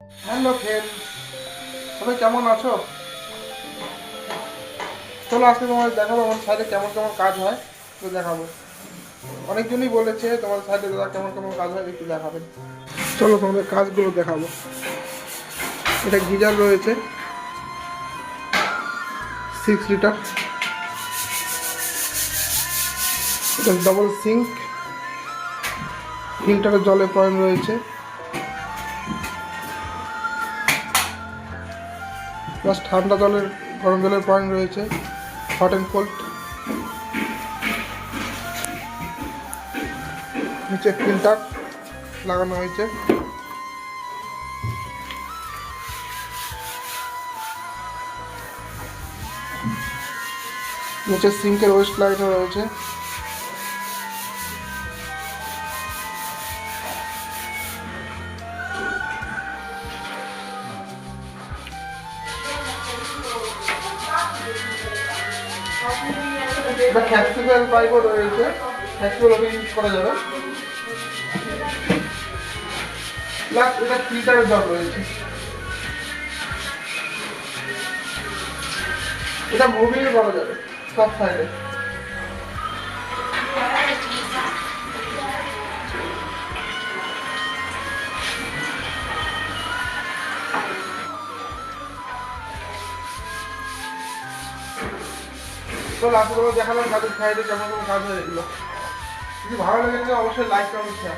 Hello friend, সবাই কেমন আছো? চলো আজকে তোমাদের দেখাবো আমার সাইডে কেমন কেমন কাজ হয়, তো দেখাবো। অনেকজনই বলেছে তোমাদের সাইডে দাদা কেমন কেমন কাজ হয় একটু দেখাবেন। চলো তোমাদের কাজগুলো দেখাবো। এটা গিজার রয়েছে 6 লিটার, এটা ডবল সিঙ্ক, ফিল্টারের জলের পয়েন্ট রয়েছে, প্লাস ঠান্ডা জলের গরম জলের পয়েন্ট রয়েছে, হট অ্যান্ড কোল্ড। নিচে ফিল্টার লাগানো হয়েছে। নিচে সিঙ্কের ওয়েস্ট লাইনও রয়েছে। এটা ফ্লেক্সিবল পাইপও রয়েছে, ফ্লেক্সিবল ইউজ করা যাবে। প্লাস এটা ফিল্টারের জল রয়েছে। এটা মুভিও করা যাবে সব সাইডে। তো লাস্ট দেখালাম কাজের সাইডে কেমন কেমন কাজ হয়ে এগুলো। যদি ভালো লেগে থাকে অবশ্যই লাইক কমেন্ট শেয়ার।